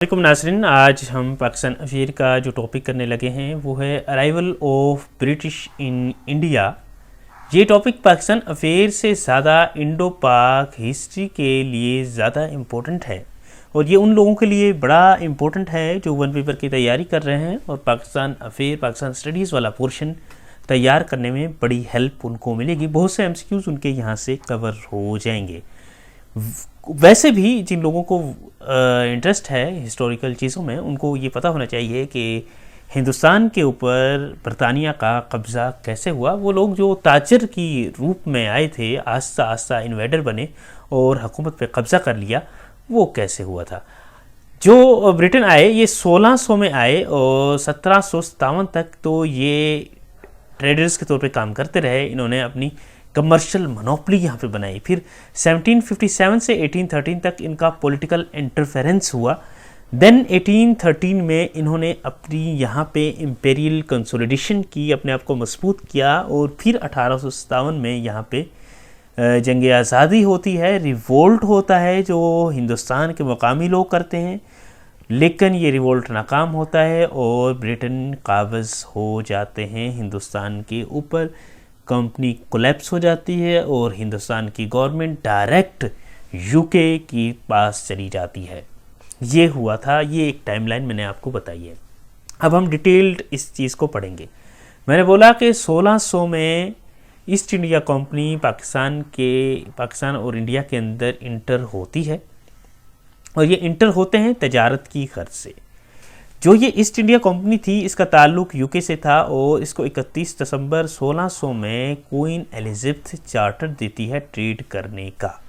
वालेकुम नाज़रीन, आज हम पाकिस्तान अफेयर का जो टॉपिक करने लगे हैं वो है arrival of British in India. ये टॉपिक पाकिस्तान अफेयर से ज़्यादा इंडो पाक हिस्ट्री के लिए ज़्यादा इम्पोर्टेंट है और ये उन लोगों के लिए बड़ा इम्पोर्टेंट है जो वन पेपर की तैयारी कर रहे हैं और पाकिस्तान अफेयर पाकिस्तान स्टडीज़ वाला पोर्शन तैयार करने में बड़ी हेल्प उनको मिलेगी। बहुत से एमसीक्यूज़ उनके यहाँ से कवर हो जाएंगे। वैसे भी जिन लोगों को इंटरेस्ट है हिस्टोरिकल चीज़ों में, उनको ये पता होना चाहिए कि हिंदुस्तान के ऊपर बरतानिया का कब्ज़ा कैसे हुआ। वो लोग जो ताजर की रूप में आए थे, आस्ता आस्ता इन्वेडर बने और हुकूमत पे कब्ज़ा कर लिया, वो कैसे हुआ था। जो ब्रिटेन आए ये 1600 में आए और 1757 तक तो ये ट्रेडर्स के तौर पे काम करते रहे। इन्होंने अपनी कमर्शियल मोनोपली यहाँ पे बनाई। फिर 1757 से 1813 तक इनका पॉलिटिकल इंटरफेरेंस हुआ। देन 1813 में इन्होंने अपनी यहाँ पे इम्पेरियल कंसोलिडेशन की, अपने आप को मजबूत किया और फिर 1857 में यहाँ पे जंग आज़ादी होती है, रिवोल्ट होता है जो हिंदुस्तान के मकामी लोग करते हैं, लेकिन ये रिवोल्ट नाकाम होता है और ब्रिटेन काबिज़ हो जाते हैं हिंदुस्तान के ऊपर। कंपनी कोलैप्स हो जाती है और हिंदुस्तान की गवर्नमेंट डायरेक्ट यूके की पास चली जाती है। ये हुआ था, ये एक टाइमलाइन मैंने आपको बताई है। अब हम डिटेल्ड इस चीज़ को पढ़ेंगे। मैंने बोला कि 1600 में ईस्ट इंडिया कंपनी पाकिस्तान और इंडिया के अंदर इंटर होती है और ये इंटर होते हैं तजारत की गर्ज से। जो ये ईस्ट इंडिया कंपनी थी इसका ताल्लुक यूके से था और इसको 31 दिसंबर 1600 में क्वीन एलिज़ाबेथ चार्टर देती है ट्रेड करने का।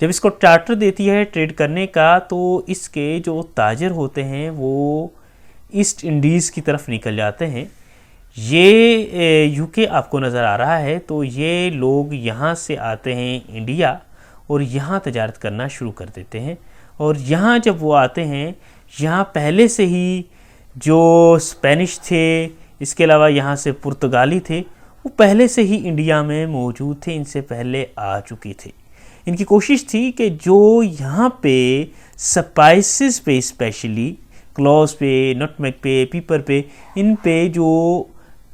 जब इसको चार्टर देती है ट्रेड करने का तो इसके जो ताजर होते हैं वो ईस्ट इंडीज़ की तरफ निकल जाते हैं। ये यूके आपको नज़र आ रहा है, तो ये लोग यहाँ से आते हैं इंडिया और यहाँ तजारत करना शुरू कर देते हैं। और यहाँ जब वो आते हैं, यहाँ पहले से ही जो स्पेनिश थे, इसके अलावा यहाँ से पुर्तगाली थे, वो पहले से ही इंडिया में मौजूद थे, इनसे पहले आ चुकी थे। इनकी कोशिश थी कि जो यहाँ पे स्पाइसेस पे, स्पेशली क्लोव्स पे, नटमेग पे, पीपर पे, इन पे जो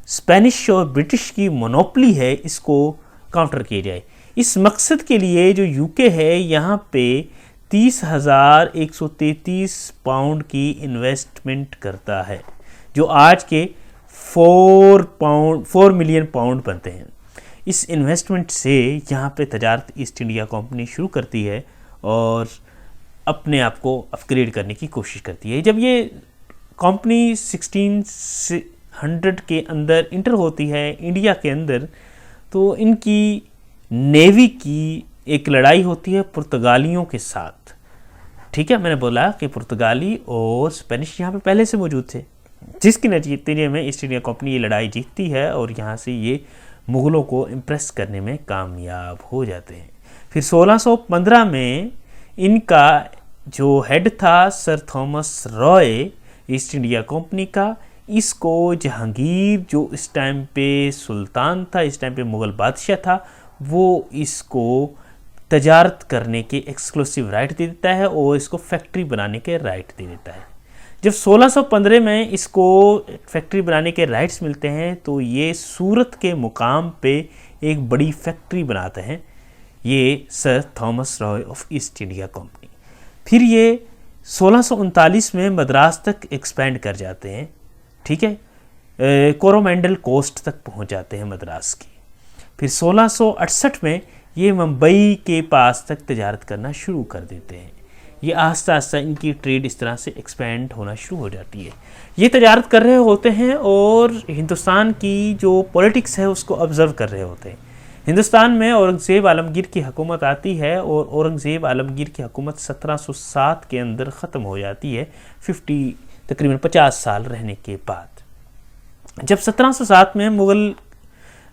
स्पेनिश और ब्रिटिश की मोनोपली है इसको काउंटर किया जाए। इस मकसद के लिए जो यूके है यहाँ पे 30,133 पाउंड की इन्वेस्टमेंट करता है, जो आज के 4 मिलियन पाउंड बनते हैं। इस इन्वेस्टमेंट से यहाँ पे तजारत ईस्ट इंडिया कंपनी शुरू करती है और अपने आप को अपग्रेड करने की कोशिश करती है। जब ये कंपनी 1600 के अंदर इंटर होती है इंडिया के अंदर, तो इनकी नेवी की एक लड़ाई होती है पुर्तगालियों के साथ। ठीक है, मैंने बोला कि पुर्तगाली और स्पेनिश यहाँ पे पहले से मौजूद थे, जिसके नतीजे में ईस्ट इंडिया कंपनी ये लड़ाई जीतती है और यहाँ से ये मुग़लों को इम्प्रेस करने में कामयाब हो जाते हैं। फिर 1615 में इनका जो हेड था sir Thomas Roy east India company का, इसको जहांगीर जो इस टाइम पे सुल्तान था, इस टाइम पे मुग़ल बादशाह था, वो इसको तजारत करने के एक्सक्लूसिव राइट दे देता है और इसको फैक्ट्री बनाने के राइट दे देता है। जब 1615 में इसको फैक्ट्री बनाने के राइट्स मिलते हैं तो ये सूरत के मुकाम पे एक बड़ी फैक्ट्री बनाते हैं, ये sir Thomas Roy of east India company. फिर ये 1639 में मद्रास तक एक्सपेंड कर जाते हैं। ठीक है, कोरोमंडल कोस्ट तक पहुंच जाते हैं मद्रास की। फिर 1668 में ये मुंबई के पास तक तजारत करना शुरू कर देते हैं। ये आस्ता आस्ता इनकी ट्रेड इस तरह से एक्सपेंड होना शुरू हो जाती है। ये तजारत कर रहे होते हैं और हिंदुस्तान की जो पॉलिटिक्स है उसको ऑब्ज़र्व कर रहे होते हैं। हिंदुस्तान में औरंगज़ेब आलमगीर की हुकूमत आती है और औरंगज़ेब आलमगीर की हुकूमत 1707 के अंदर ख़त्म हो जाती है, तकरीबन 50 साल रहने के बाद। जब 1707 में मुग़ल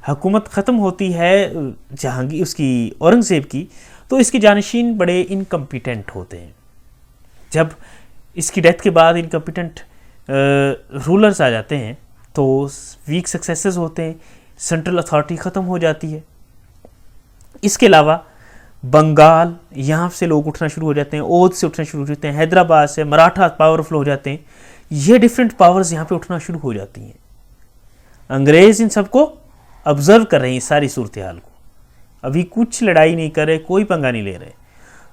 हुकूमत ख़त्म होती है जहांगीर उसकी औरंगज़ेब की, तो इसके जानशीन बड़े इनकम्पिटेंट होते हैं। जब इसकी डेथ के बाद इनकम्पिटेंट रूलर्स आ जाते हैं तो वीक सक्सेसर्स होते हैं, सेंट्रल अथॉरिटी ख़त्म हो जाती है। इसके अलावा बंगाल, यहाँ से लोग उठना शुरू हो जाते हैं, ओध से उठना शुरू हो जाते हैं, हैदराबाद से मराठा पावरफुल हो जाते हैं। ये डिफरेंट पावर्स यहाँ पे उठना शुरू हो जाती हैं। अंग्रेज इन सबको ऑब्जर्व कर रहे हैं, इस सारी सूरत हाल को। अभी कुछ लड़ाई नहीं कर रहे, कोई पंगा नहीं ले रहे।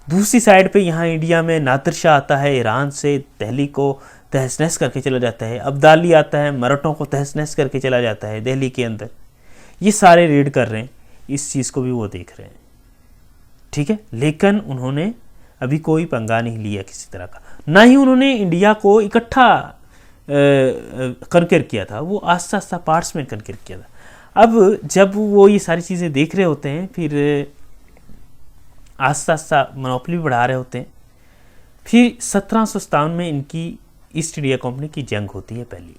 दूसरी साइड पे यहाँ इंडिया में नादिर शाह आता है, ईरान से दिल्ली को तहस नहस करके चला जाता है। अब्दाली आता है, मराठों को तहस नहस करके चला जाता है दिल्ली के अंदर। ये सारे रेड कर रहे हैं, इस चीज़ को भी वो देख रहे हैं, ठीक है। लेकिन उन्होंने अभी कोई पंगा नहीं लिया किसी तरह का, ना ही उन्होंने इंडिया को इकट्ठा कनकर किया था, वो आस्ता आस्ता पार्ट्स में कनकर किया था। अब जब वो ये सारी चीज़ें देख रहे होते हैं, फिर आस्ता आस्ता मोनोपोली बढ़ा रहे होते हैं। फिर 1757 में इनकी ईस्ट इंडिया कंपनी की जंग होती है पहली,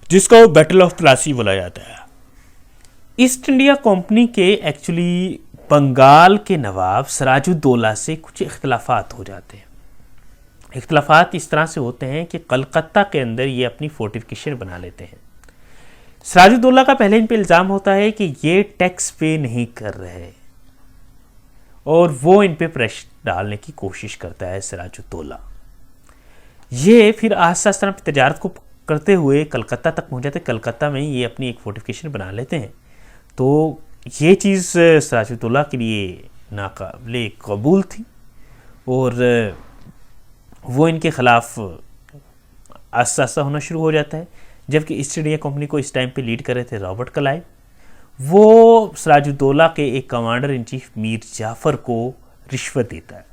जिसको बैटल ऑफ प्लासी बोला जाता है। ईस्ट इंडिया कंपनी के एक्चुअली बंगाल के नवाब सिराजुद्दौला से कुछ इख्तलाफात हो जाते हैं। इख्तलाफात इस तरह से होते हैं कि कलकत्ता के अंदर ये अपनी फोर्टिफिकेशन बना लेते हैं। सिराजुद्दौला का पहले इन पे इल्ज़ाम होता है कि ये टैक्स पे नहीं कर रहे, और वो इन पे प्रेशर डालने की कोशिश करता है सिराजुद्दौला। ये फिर आस्ता आस्ता तजारत को करते हुए कलकत्ता तक पहुँच जाते। कलकत्ता में ये अपनी एक फोर्टिफिकेशन बना लेते हैं। तो ये चीज़ सिराजुद्दौला के लिए नाकाबिले कबूल थी, और वो इनके ख़िलाफ़ आस्ता आस्ता होना शुरू हो जाता है। जबकि ईस्ट इंडिया कंपनी को इस टाइम पे लीड कर रहे थे रॉबर्ट क्लाइव। वो सिराजुद्दौला के एक commander in chief Mir Jafar को रिश्वत देता है,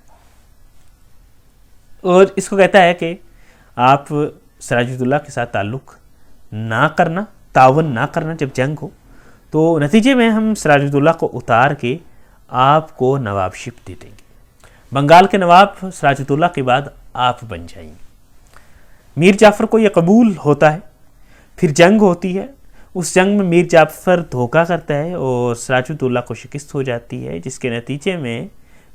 और इसको कहता है कि आप सिराजुद्दौला के साथ ताल्लुक़ ना करना, तावन ना करना जब जंग हो, तो नतीजे में हम सिराजुद्दौला को उतार के आपको नवाबशिप दे देंगे। बंगाल के नवाब सिराजुद्दौला के बाद आप बन जाएंगे। मीर जाफ़र को यह कबूल होता है। फिर जंग होती है। उस जंग में मीर जाफ़र धोखा करता है और सिराजुद्दौला को शिकस्त हो जाती है, जिसके नतीजे में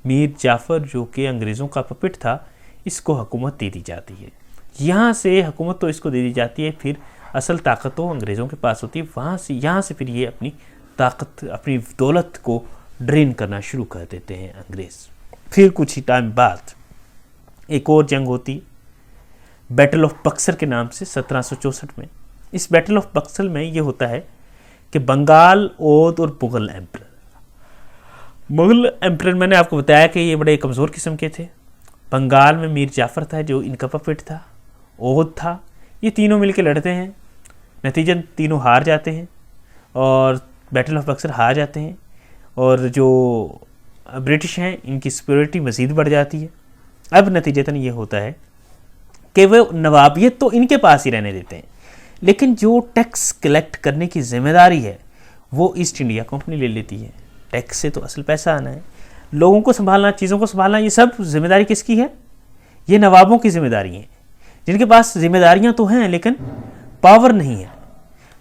मीर जाफ़र, जो कि अंग्रेज़ों का पपेट था, इसको हुकूमत दे दी जाती है। यहाँ से हुकूमत तो इसको दे दी जाती है, फिर असल ताकत तो अंग्रेज़ों के पास होती है। वहाँ से यहाँ से फिर ये अपनी ताकत, अपनी दौलत को ड्रेन करना शुरू कर देते हैं अंग्रेज़। फिर कुछ ही टाइम बाद एक और जंग होती, बैटल ऑफ बक्सर के नाम से 1764 में। इस बैटल ऑफ बक्सर में ये होता है कि बंगाल, ओध और मुगल एम्परर मैंने आपको बताया कि ये बड़े कमज़ोर किस्म के थे। बंगाल में मीर जाफ़र था जो इनका पपेट था, ओध था, ये तीनों मिलकर लड़ते हैं। नतीजन तीनों हार जाते हैं और बैटल ऑफ बक्सर हार जाते हैं, और जो ब्रिटिश हैं इनकी सुपीरियरिटी मज़ीद बढ़ जाती है। अब नतीजतन ये होता है कि वो नवाबियत तो इनके पास ही रहने देते हैं, लेकिन जो टैक्स कलेक्ट करने की जिम्मेदारी है वो ईस्ट इंडिया कंपनी ले लेती है। टैक्स से तो असल पैसा आना है, लोगों को संभालना, चीज़ों को संभालना, ये सब जिम्मेदारी किसकी है? ये नवाबों की जिम्मेदारी है, जिनके पास जिम्मेदारियां तो हैं लेकिन पावर नहीं है।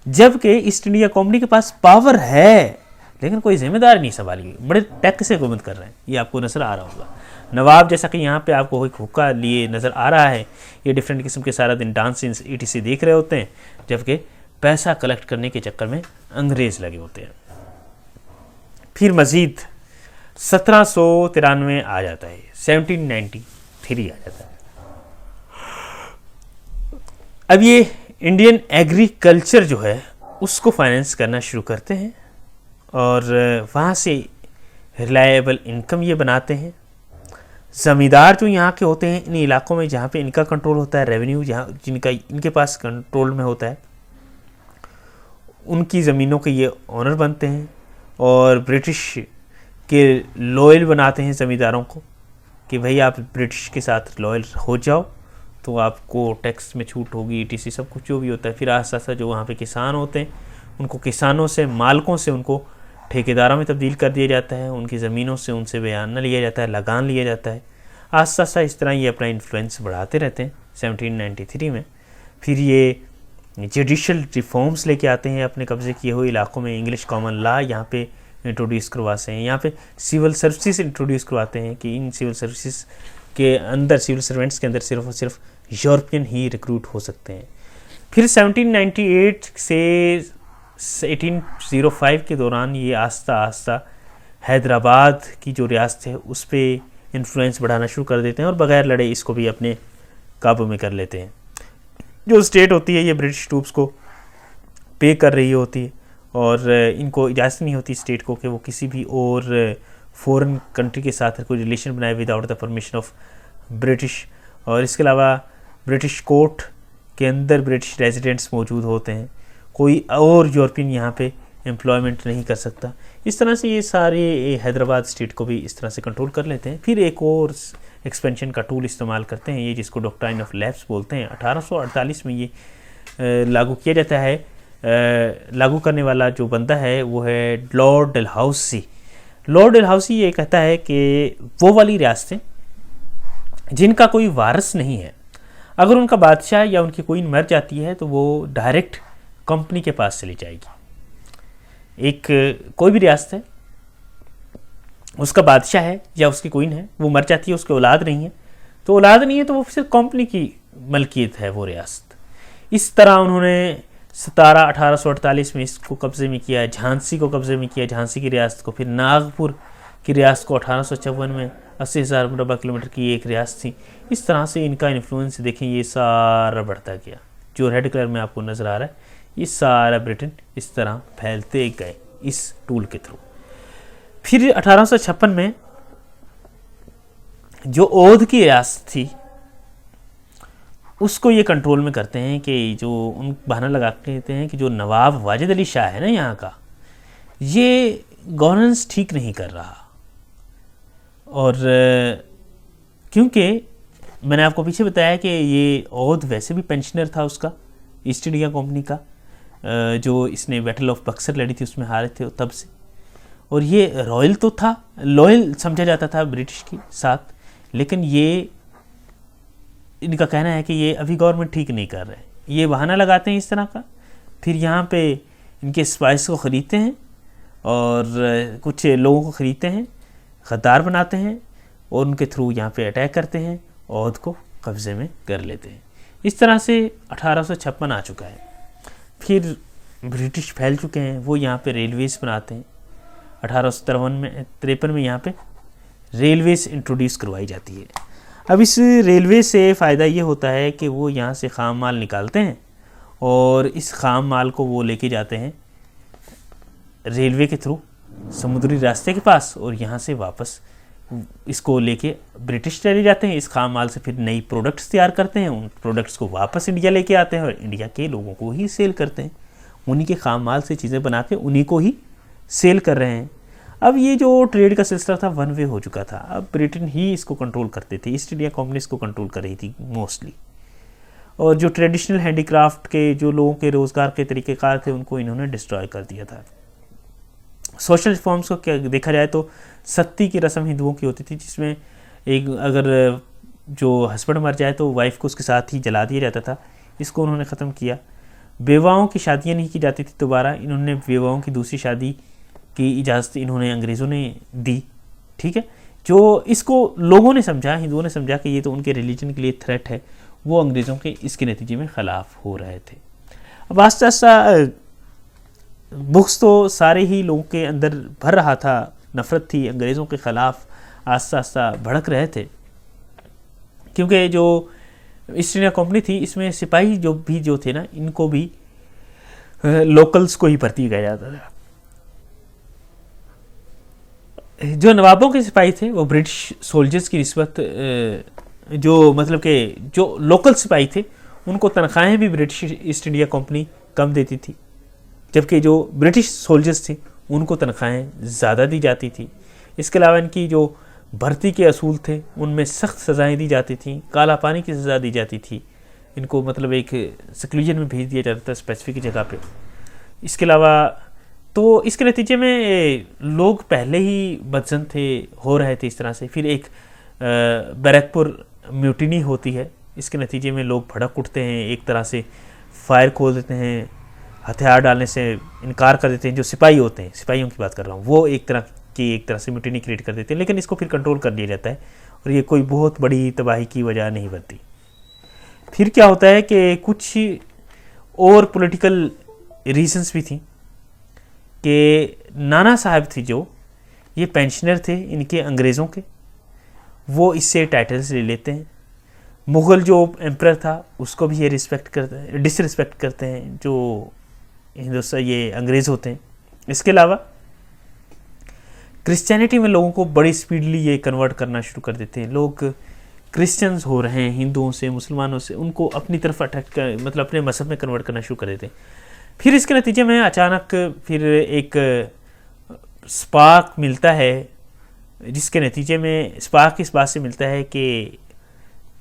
जबकि ईस्ट इंडिया कंपनी के पास पावर है लेकिन कोई जिम्मेदारी नहीं संभाली, बड़े टैक्स से हुकूमत कर रहे हैं। ये आपको नज़र आ रहा होगा। नवाब जैसा कि यहाँ पे आपको एक हुक्का लिए नज़र आ रहा है, ये डिफरेंट किस्म के सारा दिन डांस ETC देख रहे होते हैं, जबकि पैसा कलेक्ट करने के चक्कर में अंग्रेज़ लगे होते हैं। फिर मज़ीद 1793 आ जाता है, 1793 आ जाता है। अब ये इंडियन एग्रीकल्चर जो है उसको फाइनेंस करना शुरू करते हैं, और वहाँ से रिलायबल इनकम ये बनाते हैं। ज़मींदार जो यहाँ के होते हैं इन इलाकों में जहाँ पे इनका कंट्रोल होता है, रेवेन्यू जहाँ जिनका इनके पास कंट्रोल में होता है, उनकी ज़मीनों के ये ऑनर बनते हैं, और ब्रिटिश के लॉयल बनाते हैं ज़मींदारों को कि भाई आप ब्रिटिश के साथ लॉयल हो जाओ तो आपको टैक्स में छूट होगी, ETC सब कुछ जो भी होता है। फिर आस्ता आस्ता जो वहाँ पे किसान होते हैं उनको किसानों से, मालकों से उनको ठेकेदारों में तब्दील कर दिया जाता है, उनकी ज़मीनों से उनसे बयाना लिया जाता है, लगान लिया जाता है। आस्ता आस्ता इस तरह ये अपना इन्फ्लुएंस बढ़ाते रहते हैं। 1793 में फिर ये जुडिशल रिफॉर्म्स लेके आते हैं अपने कब्ज़े किए हुए इलाकों में। इंग्लिश कॉमन लॉ यहाँ पे इंट्रोड्यूस करवाते हैं, यहाँ पे सिविल सर्विसेज इंट्रोड्यूस करवाते हैं कि इन सिविल सर्विसेज के अंदर, सिविल सर्वेंट्स के अंदर सिर्फ और सिर्फ यूरोपियन ही रिक्रूट हो सकते हैं। फिर 1798 से 1805 के दौरान ये आस्ता आस्ता हैदराबाद की जो रियासत है उस पर इन्फ्लुएंस बढ़ाना शुरू कर देते हैं और बगैर लड़े इसको भी अपने काबू में कर लेते हैं। जो स्टेट होती है ये ब्रिटिश ट्रूप्स को पे कर रही होती है और इनको इजाज़त नहीं होती स्टेट को कि वो किसी भी और फॉरेन कंट्री के साथ कोई रिलेशन बनाए without the permission of British. और इसके अलावा ब्रिटिश कोर्ट के अंदर ब्रिटिश रेजिडेंट्स मौजूद होते हैं, कोई और यूरोपियन यहाँ पे एम्प्लॉयमेंट नहीं कर सकता। इस तरह से ये सारे हैदराबाद स्टेट को भी इस तरह से कंट्रोल कर लेते हैं। फिर एक और एक्सपेंशन का टूल इस्तेमाल करते हैं, ये जिसको डॉक्ट्राइन ऑफ लैप्स बोलते हैं। 1848 में ये लागू किया जाता है। लागू करने वाला जो बंदा है वो है लॉर्ड डलहौसी। लॉर्ड डलहौसी ये कहता है कि वो वाली रियासतें जिनका कोई वारिस नहीं है, अगर उनका बादशाह या उनकी क्वीन मर जाती है तो वो डायरेक्ट कंपनी के पास चली जाएगी। एक कोई भी रियासत है, उसका बादशाह है या उसकी क्वीन है, वो मर जाती है, उसकी औलाद नहीं है, तो औलाद नहीं है तो वो सिर्फ कंपनी की मलकियत है वो रियासत। इस तरह उन्होंने 1848 में इसको कब्जे में किया, झांसी को कब्जे में किया, झांसी की रियासत को। फिर नागपुर की रियासत को 1854 में 80,000 मुरबा किलोमीटर की एक रियासत थी। इस तरह से इनका इन्फ्लुएंस देखें ये सारा बढ़ता गया। जो रेड कलर में आपको नज़र आ रहा है ये सारा ब्रिटेन इस तरह फैलते गए इस टूल के थ्रू। फिर 1856 में जो ओध की रियासत थी उसको ये कंट्रोल में करते हैं कि जो उन बहाना लगा कहते हैं कि जो नवाब वाजिद अली शाह है ना यहाँ का, ये गवर्नेंस ठीक नहीं कर रहा। और क्योंकि मैंने आपको पीछे बताया कि ये ओध वैसे भी पेंशनर था उसका, ईस्ट इंडिया कंपनी का, जो इसने बैटल ऑफ बक्सर लड़ी थी उसमें हारे थे तब से। और ये रॉयल तो था, लॉयल समझा जाता था ब्रिटिश के साथ, लेकिन ये इनका कहना है कि ये अभी गवर्नमेंट ठीक नहीं कर रहे। ये बहाना लगाते हैं इस तरह का, फिर यहाँ पे इनके स्पाइस को ख़रीदते हैं और कुछ लोगों को ख़रीदते हैं, गद्दार बनाते हैं और उनके थ्रू यहाँ पे अटैक करते हैं, औध को कब्ज़े में कर लेते हैं। इस तरह से 1856 आ चुका है। फिर ब्रिटिश फैल चुके हैं, वो यहाँ पे रेलवेज़ बनाते हैं। 1853 में यहाँ पे रेलवेज़ इंट्रोड्यूस करवाई जाती है। अब इस रेलवे से फ़ायदा ये होता है कि वो यहाँ से ख़ाम माल निकालते हैं और इस ख़ाम माल को वो लेके जाते हैं रेलवे के थ्रू समुद्री रास्ते के पास और यहाँ से वापस इसको लेके ब्रिटिश चले जाते हैं। इस ख़ाम माल से फिर नई प्रोडक्ट्स तैयार करते हैं, उन प्रोडक्ट्स को वापस इंडिया लेके आते हैं और इंडिया के लोगों को ही सेल करते हैं। उन्हीं के ख़ाम माल से चीज़ें बना के उन्हीं को ही सेल कर रहे हैं। अब ये जो ट्रेड का सिलसिला था वन वे हो चुका था। अब ब्रिटेन ही इसको कंट्रोल करते थे, ईस्ट इंडिया कंपनी इसको कंट्रोल कर रही थी मोस्टली। और जो ट्रेडिशनल हैंडीक्राफ्ट के जो लोगों के रोज़गार के तरीक़ेकार थे उनको इन्होंने डिस्ट्रॉय कर दिया था। सोशल रिफॉर्म्स को क्या देखा जाए तो सत्ती की रस्म हिंदुओं की होती थी, जिसमें एक अगर जो हस्बैंड मर जाए तो वाइफ को उसके साथ ही जला दिया जाता था। इसको उन्होंने ख़त्म किया। बेवाओं की शादियाँ नहीं की जाती थी दोबारा, इन्होंने बेवाओं की दूसरी शादी की इजाज़त इन्होंने अंग्रेज़ों ने दी। ठीक है, जो इसको लोगों ने समझा, हिंदुओं ने समझा कि ये तो उनके रिलीजन के लिए थ्रेट है, वो अंग्रेज़ों के इसके नतीजे में ख़िलाफ़ हो रहे थे। अब आस्ता आस्ता बुक्स तो सारे ही लोगों के अंदर भर रहा था, नफ़रत थी अंग्रेज़ों के ख़िलाफ़, आस्ता आस्ता भड़क रहे थे। क्योंकि जो ईस्ट इंडिया कंपनी थी इसमें सिपाही जो थे ना, इनको भी लोकल्स को ही भर्ती किया जाता था। जो नवाबों के सिपाही थे वो ब्रिटिश सोल्जर्स की निस्बत जो मतलब कि जो लोकल सिपाही थे उनको तनख्वाहें भी ब्रिटिश ईस्ट इंडिया कंपनी कम देती थी, जबकि जो ब्रिटिश सोल्जर्स थे उनको तनख्वाहें ज़्यादा दी जाती थी। इसके अलावा इनकी जो भर्ती के असूल थे उनमें सख्त सज़ाएँ दी जाती थी, काला पानी की सज़ा दी जाती थी। इनको मतलब एक सेक्लूजन में भेज दिया जाता था स्पेसिफिक जगह पे। इसके अलावा तो इसके नतीजे में लोग पहले ही बदजन थे, हो रहे थे इस तरह से। फिर एक बैरकपुर म्यूटिनी होती है, इसके नतीजे में लोग भड़क उठते हैं, एक तरह से फायर खोल देते हैं, हथियार डालने से इनकार कर देते हैं। जो सिपाही होते हैं, सिपाहियों की बात कर रहा हूँ, वो एक तरह से म्यूटिनी क्रिएट कर देते हैं, लेकिन इसको फिर कंट्रोल कर लिया जाता है और ये कोई बहुत बड़ी तबाही की वजह नहीं बनती। फिर क्या होता है कि कुछ और पॉलिटिकल रीजंस भी थी कि नाना साहब थी जो ये पेंशनर थे इनके अंग्रेज़ों के, वो इससे टाइटल्स ले लेते हैं। मुग़ल जो एम्परर था उसको भी ये डिसरिस्पेक्ट करते हैं जो हिंदुस्तान ये अंग्रेज़ होते हैं। इसके अलावा क्रिश्चियनिटी में लोगों को बड़ी स्पीडली ये कन्वर्ट करना शुरू कर देते हैं। लोग क्रिश्चियंस हो रहे हैं हिंदुओं से, मुसलमानों से, उनको अपनी तरफ अट्रैक्ट कर, मतलब अपने मज़हब में कन्वर्ट करना शुरू कर देते हैं। फिर इसके नतीजे में अचानक फिर एक स्पार्क मिलता है, जिसके नतीजे में स्पार्क इस बात से मिलता है कि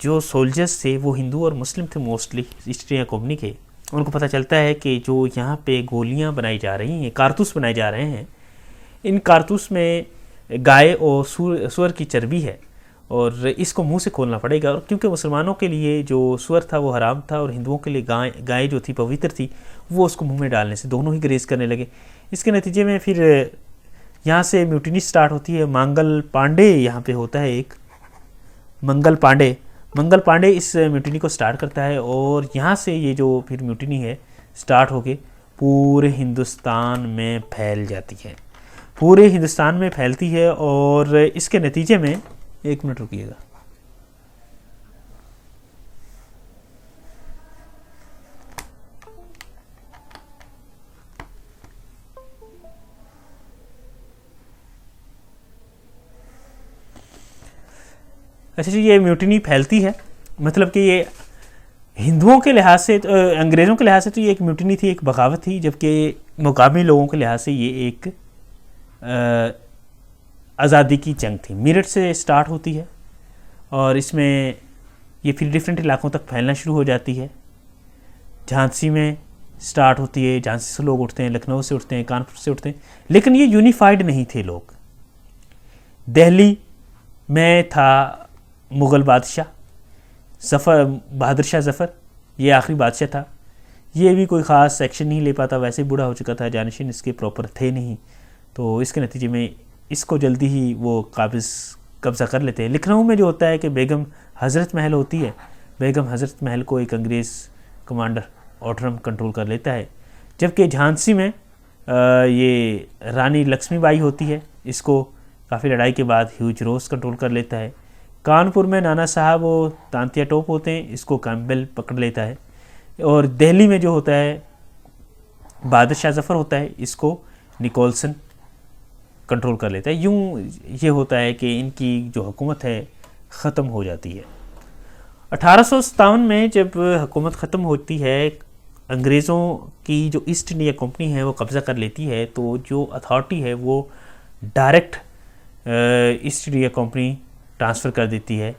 जो सोल्जर्स थे वो हिंदू और मुस्लिम थे मोस्टली ईस्ट इंडिया कंपनी के। उनको पता चलता है कि जो यहाँ पे गोलियाँ बनाई जा रही हैं, कारतूस बनाए जा रहे हैं, इन कारतूस में गाय और सूअर की चर्बी है और इसको मुंह से खोलना पड़ेगा। और क्योंकि मुसलमानों के लिए जो सूअर था वो हराम था और हिंदुओं के लिए गाय जो थी पवित्र थी, वो उसको मुंह में डालने से दोनों ही ग्रेज करने लगे। इसके नतीजे में फिर यहाँ से म्यूटिनी स्टार्ट होती है। मंगल पांडे यहाँ पे होता है एक मंगल पांडे इस म्यूटिनी को स्टार्ट करता है और यहाँ से ये जो फिर म्यूटिनी है स्टार्ट होके पूरे हिंदुस्तान में फैल जाती है, पूरे हिंदुस्तान में फैलती है। और इसके नतीजे में, एक मिनट रुकिएगा, अच्छा जी, ये म्यूटिनी फैलती है, मतलब कि ये हिंदुओं के लिहाज से अंग्रेज़ों के लिहाज से तो ये एक म्यूटिनी थी, एक बगावत थी, जबकि मुकामी लोगों के लिहाज से ये एक आज़ादी की जंग थी। मेरठ से स्टार्ट होती है और इसमें ये फिर डिफरेंट इलाकों तक फैलना शुरू हो जाती है। झांसी में स्टार्ट होती है, झांसी से लोग उठते हैं, लखनऊ से उठते हैं, कानपुर से उठते हैं, लेकिन ये यूनिफाइड नहीं थे लोग। दिल्ली में था मुग़ल बादशाह बहादुर शाह ज़फ़र, ये आखिरी बादशाह था। ये भी कोई ख़ास एक्शन नहीं ले पाता, वैसे बूढ़ा हो चुका था, जानशीन इसके प्रॉपर थे नहीं, तो इसके नतीजे में इसको जल्दी ही वो कब्ज़ा कर लेते हैं। लखनऊ में जो होता है कि बेगम हज़रत महल होती है, बेगम हज़रत महल को एक अंग्रेज़ कमांडर ऑटरम कंट्रोल कर लेता है, जबकि झांसी में ये रानी लक्ष्मीबाई होती है, इसको काफ़ी लड़ाई के बाद ह्यूज रोज कंट्रोल कर लेता है। कानपुर में नाना साहब वो तांतिया टोप होते हैं, इसको कैम्पबेल पकड़ लेता है। और दिल्ली में जो होता है बहादुर शाह ज़फ़र होता है, इसको निकोलसन कंट्रोल कर लेता है। यूँ ये होता है कि इनकी जो हुकूमत है ख़त्म हो जाती है। 1857 में जब हुकूमत ख़त्म होती है, अंग्रेज़ों की जो ईस्ट इंडिया कंपनी है वो कब्ज़ा कर लेती है, तो जो अथॉरिटी है वो direct east India company transfer कर देती है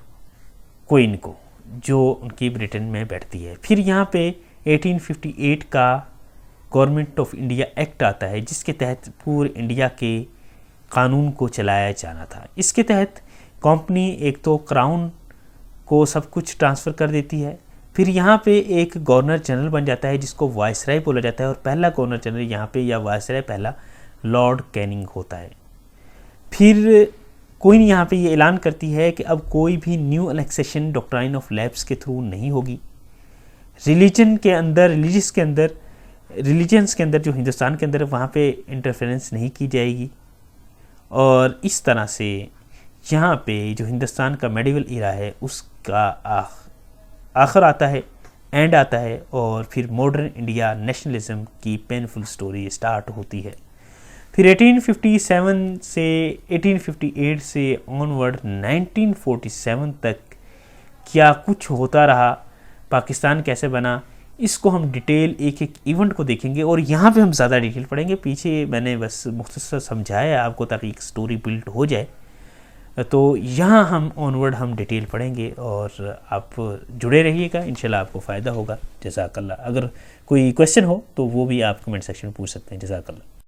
क्वीन को, जो उनकी ब्रिटेन में बैठती है। फिर यहाँ पे 1858 का गवर्नमेंट ऑफ इंडिया एक्ट आता है, जिसके तहत पूरे इंडिया के कानून को चलाया जाना था। इसके तहत कंपनी एक तो क्राउन को सब कुछ ट्रांसफ़र कर देती है, फिर यहाँ पे एक गवर्नर जनरल बन जाता है जिसको वायसराय बोला जाता है, और पहला गवर्नर जनरल यहाँ पे या वायसराय पहला लॉर्ड कैनिंग होता है। फिर क्वीन यहाँ पे ये ऐलान करती है कि अब कोई भी new annexation doctrine of lapse के थ्रू नहीं होगी। रिलीजन्स के अंदर जो हिंदुस्तान के अंदर वहाँ पे इंटरफेरेंस नहीं की जाएगी। और इस तरह से यहाँ पे जो हिंदुस्तान का मेडिवल इरा है उसका आखिर आता है, एंड आता है, और फिर मॉडर्न इंडिया नेशनलिज्म की पेनफुल स्टोरी स्टार्ट होती है। फिर 1857 से 1858 से ऑनवर्ड 1947 तक क्या कुछ होता रहा, पाकिस्तान कैसे बना, इसको हम डिटेल एक एक इवेंट को देखेंगे और यहाँ पे हम ज़्यादा डिटेल पढ़ेंगे। पीछे मैंने बस मुख्तसर समझाया आपको ताकि एक स्टोरी बिल्ड हो जाए, तो यहाँ हम ऑनवर्ड हम डिटेल पढ़ेंगे और आप जुड़े रहिएगा, इंशाल्लाह आपको फ़ायदा होगा। जज़ाकल्लाह। अगर कोई क्वेश्चन हो तो वो भी आप कमेंट सेक्शन में पूछ सकते हैं। जज़ाकल्लाह।